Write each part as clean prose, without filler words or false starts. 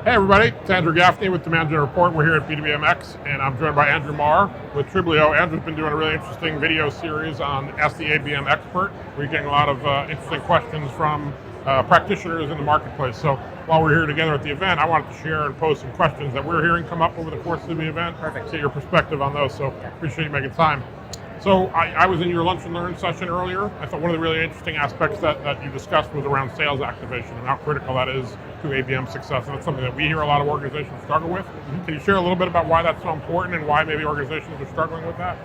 Hey everybody, it's Andrew Gaffney with Demand Gen Report. We're here at BWMX and I'm joined by Andrew Marr with Triblio. Andrew's been doing a really interesting video series on Ask the ABM Expert. We're getting a lot of interesting questions from practitioners in the marketplace. So while we're here together at the event, I wanted to share and pose some questions that we're hearing come up over the course of the event. Perfect. See your perspective on those, so appreciate you making time. So I was in your Lunch and Learn session earlier. I thought one of the really interesting aspects that you discussed was around sales activation and how critical that is to ABM success. And that's something that we hear a lot of organizations struggle with. Can you share a little bit about why that's so important and why maybe organizations are struggling with that?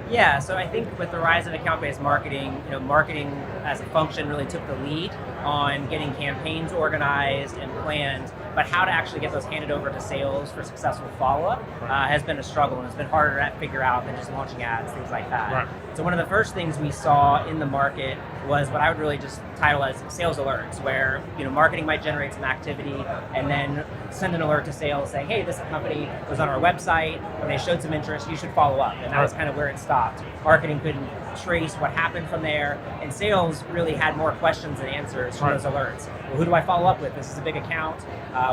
Yeah, so I think with the rise of account-based marketing, marketing as a function really took the lead on getting campaigns organized and planned, but how to actually get those handed over to sales for successful follow-up has been a struggle, and it's been harder to figure out than just launching ads, things like that. Right. So one of the first things we saw in the market was what I would really just title as sales alerts, where marketing might generate some activity and then send an alert to sales saying, hey, this company was on our website, or they showed some interest, you should follow up. And that was kind of where it stopped. Marketing couldn't trace what happened from there, and sales really had more questions than answers from those alerts. Well, who do I follow up with? This is a big account.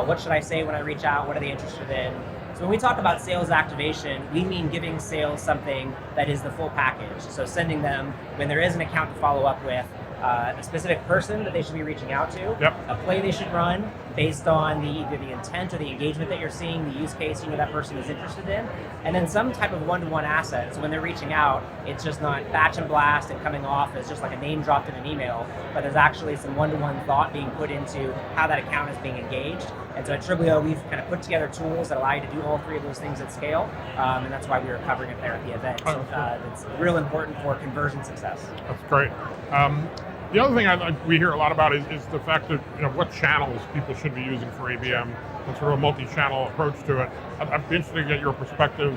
What should I say when I reach out? What are they interested in? So when we talk about sales activation, we mean giving sales something that is the full package. So sending them, when there is an account to follow up with, a specific person that they should be reaching out to, a play they should run based on either the intent or the engagement that you're seeing, the use case that person is interested in, and then some type of one-to-one asset. So when they're reaching out, it's just not batch and blast and coming off as just like a name dropped in an email, but there's actually some one-to-one thought being put into how that account is being engaged. And so at Triblio, we've kind of put together tools that allow you to do all three of those things at scale, and that's why we were covering it there at the event. So it's real important for conversion success. That's great. The other thing we hear a lot about is the fact that what channels people should be using for ABM and sort of a multi-channel approach to it. I'd be interested to get your perspective.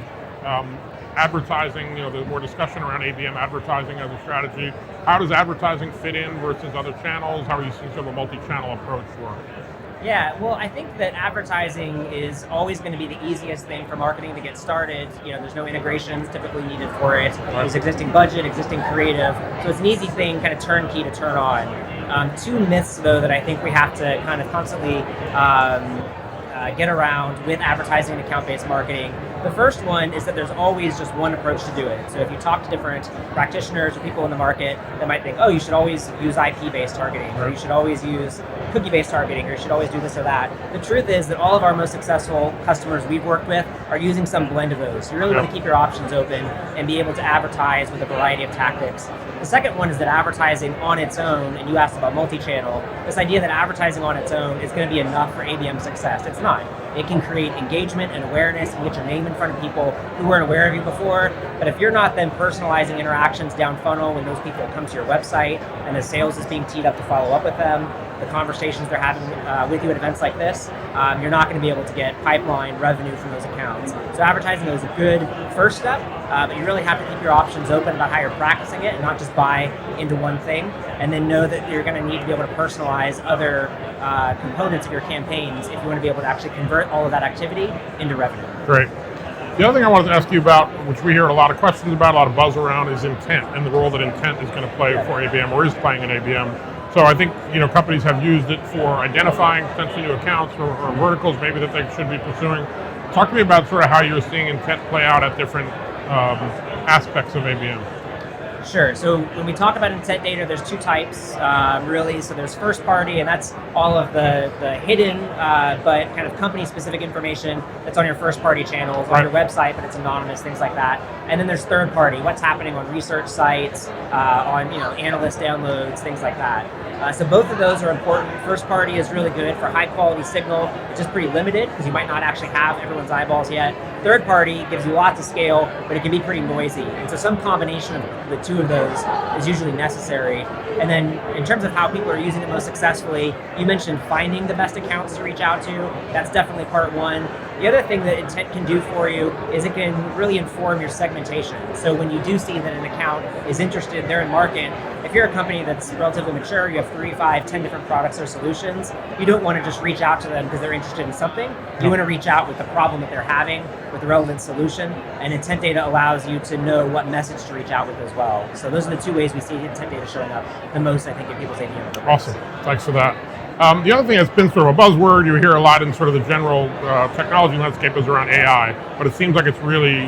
Advertising, there's more discussion around ABM advertising as a strategy. How does advertising fit in versus other channels? How are you seeing sort of a multi-channel approach work? Yeah, well, I think that advertising is always going to be the easiest thing for marketing to get started. There's no integrations typically needed for it. There's existing budget, existing creative. So it's an easy thing, kind of turnkey to turn on. Two myths, though, that I think we have to kind of constantly get around with advertising and account-based marketing. The first one is that there's always just one approach to do it. So if you talk to different practitioners or people in the market, they might think, oh, you should always use IP-based targeting, or you should always use cookie-based targeting, or you should always do this or that. The truth is that all of our most successful customers we've worked with are using some blend of those. You really want to keep your options open and be able to advertise with a variety of tactics. The second one is that advertising on its own, and you asked about multi-channel, this idea that advertising on its own is going to be enough for ABM success. It's not. It can create engagement and awareness and get your name in front of people who weren't aware of you before. But if you're not then personalizing interactions down funnel when those people come to your website and the sales is being teed up to follow up with them, the conversations they're having with you at events like this, you're not going to be able to get pipeline revenue from those accounts. So advertising is a good first step, but you really have to keep your options open about how you're practicing it and not just buy into one thing, and then know that you're going to need to be able to personalize other components of your campaigns if you want to be able to actually convert all of that activity into revenue. Great. The other thing I wanted to ask you about, which we hear a lot of questions about, a lot of buzz around, is intent and the role that intent is going to play for ABM or is playing in ABM. So I think companies have used it for identifying potentially new accounts or verticals maybe that they should be pursuing. Talk to me about sort of how you're seeing intent play out at different aspects of ABM. Sure. So when we talk about intent data, there's two types, really. So there's first party, and that's all of the hidden but kind of company-specific information that's on your first party channels, on your website, but it's anonymous, things like that. And then there's third party, what's happening on research sites, on analyst downloads, things like that. So both of those are important. First party is really good for high quality signal, which is pretty limited because you might not actually have everyone's eyeballs yet. Third party gives you lots of scale, but it can be pretty noisy. And so some combination of the two of those is usually necessary. And then in terms of how people are using it most successfully, you mentioned finding the best accounts to reach out to. That's definitely part one. The other thing that intent can do for you is it can really inform your segmentation. So when you do see that an account is interested, they're in market, if you're a company that's relatively mature, you have 3, 5, 10 different products or solutions, you don't want to just reach out to them because they're interested in something. You want to reach out with the problem that they're having, with the relevant solution, and intent data allows you to know what message to reach out with as well. So those are the two ways we see intent data showing up the most, I think, in people's ABM. Awesome. Thanks for that. The other thing that's been sort of a buzzword you hear a lot in sort of the general technology landscape is around AI, but it seems like it's really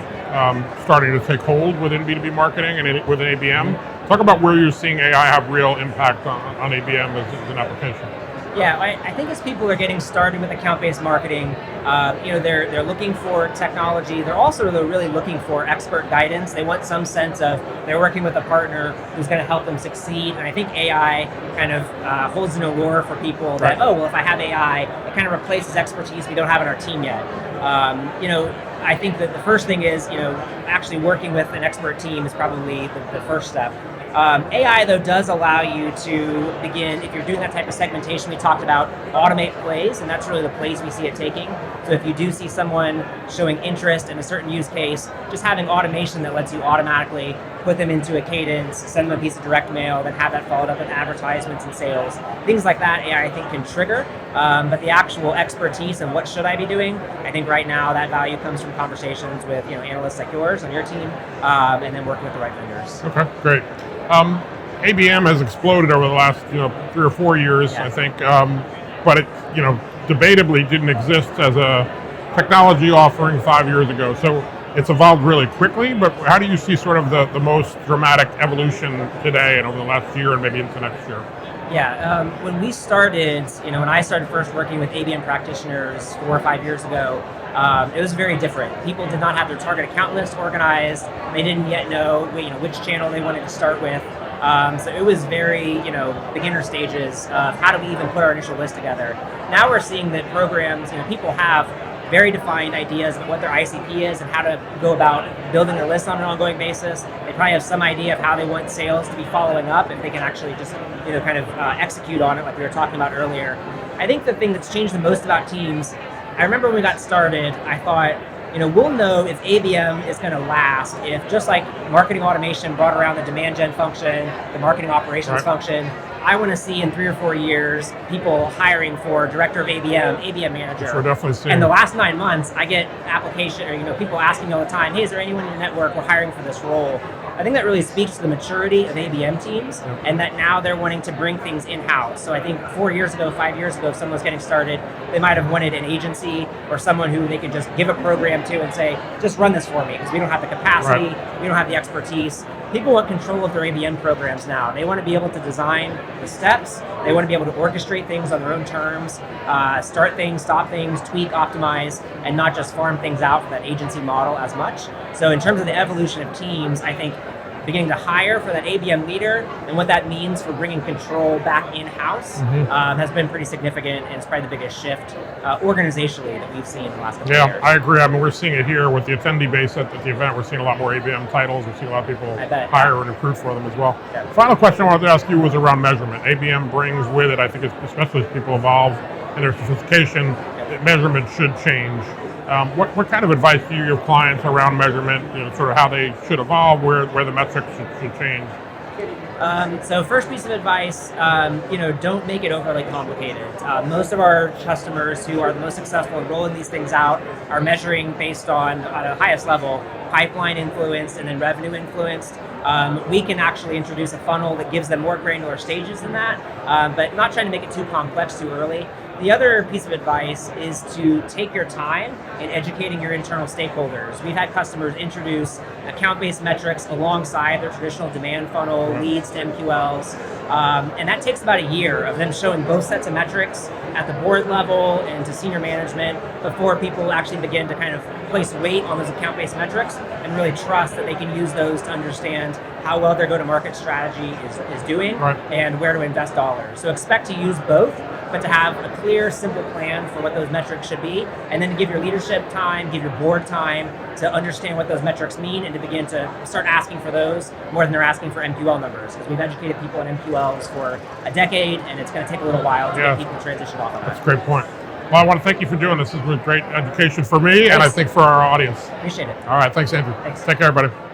starting to take hold within B2B marketing and within ABM. Talk about where you're seeing AI have real impact on ABM as an application. Yeah, I think as people are getting started with account-based marketing, they're looking for technology. They're also really looking for expert guidance. They want some sense of they're working with a partner who's going to help them succeed. And I think AI kind of holds an allure for people that, oh, well, if I have AI, it kind of replaces expertise we don't have in our team yet. I think that the first thing is, actually working with an expert team is probably the first step. AI, though, does allow you to begin, if you're doing that type of segmentation we talked about, automate plays, and that's really the place we see it taking. So if you do see someone showing interest in a certain use case, just having automation that lets you automatically put them into a cadence, send them a piece of direct mail, then have that followed up with advertisements and sales. Things like that AI, I think, can trigger. But the actual expertise and what should I be doing, I think right now that value comes from conversations with analysts like yours on your team, and then working with the right vendors. Okay, great. ABM has exploded over the last 3 or 4 years, I think, but it debatably didn't exist as a technology offering 5 years ago. So it's evolved really quickly. But how do you see sort of the most dramatic evolution today and over the last year and maybe into next year? Yeah, when we started, when I started first working with ABM practitioners 4 or 5 years ago, it was very different. People did not have their target account list organized. They didn't yet know, which channel they wanted to start with. So it was very, beginner stages of how do we even put our initial list together. Now we're seeing that programs, people have very defined ideas of what their ICP is and how to go about building their list on an ongoing basis. They probably have some idea of how they want sales to be following up if they can actually just, execute on it like we were talking about earlier. I think the thing that's changed the most about teams, I remember when we got started, I thought, we'll know if ABM is going to last if just like marketing automation brought around the demand gen function, the marketing operations function, I want to see in 3 or 4 years people hiring for director of ABM, ABM manager. Which we're definitely seeing. And the last 9 months, I get application or people asking me all the time, hey, is there anyone in your network we're hiring for this role? I think that really speaks to the maturity of ABM teams and that now they're wanting to bring things in-house. So I think 4 years ago, 5 years ago, if someone was getting started, they might have wanted an agency or someone who they could just give a program to and say, just run this for me because we don't have the capacity, we don't have the expertise. People want control of their ABM programs now. They want to be able to design the steps. They want to be able to orchestrate things on their own terms, start things, stop things, tweak, optimize, and not just farm things out for that agency model as much. So in terms of the evolution of teams, I think beginning to hire for that ABM leader and what that means for bringing control back in-house has been pretty significant, and it's probably the biggest shift organizationally that we've seen in the last couple of years. Yeah, I agree. I mean, we're seeing it here with the attendee base at the event. We're seeing a lot more ABM titles. We're seeing a lot of people hire and recruit for them as well. Yeah. Final question I wanted to ask you was around measurement. ABM brings with it, I think, especially as people evolve in their sophistication, that measurement should change. What kind of advice do you give clients around measurement, sort of how they should evolve, where the metrics should change? So first piece of advice, don't make it overly complicated. Most of our customers who are the most successful in rolling these things out are measuring based on the highest level, pipeline influenced and then revenue influenced. We can actually introduce a funnel that gives them more granular stages than that, but not trying to make it too complex too early. The other piece of advice is to take your time in educating your internal stakeholders. We've had customers introduce account-based metrics alongside their traditional demand funnel, leads to MQLs, and that takes about a year of them showing both sets of metrics at the board level and to senior management before people actually begin to kind of place weight on those account-based metrics and really trust that they can use those to understand how well their go-to-market strategy is doing and where to invest dollars. So expect to use both, but to have a clear, simple plan for what those metrics should be, and then to give your leadership time, give your board time to understand what those metrics mean and to begin to start asking for those more than they're asking for MQL numbers, because we've educated people on MQLs for a decade, and it's going to take a little while to get people transitioned off of that. That's a great point. Well, I want to thank you for doing this. This was great education for me, and I think for our audience. Appreciate it. All right, thanks, Andrew. Thanks. Take care, everybody.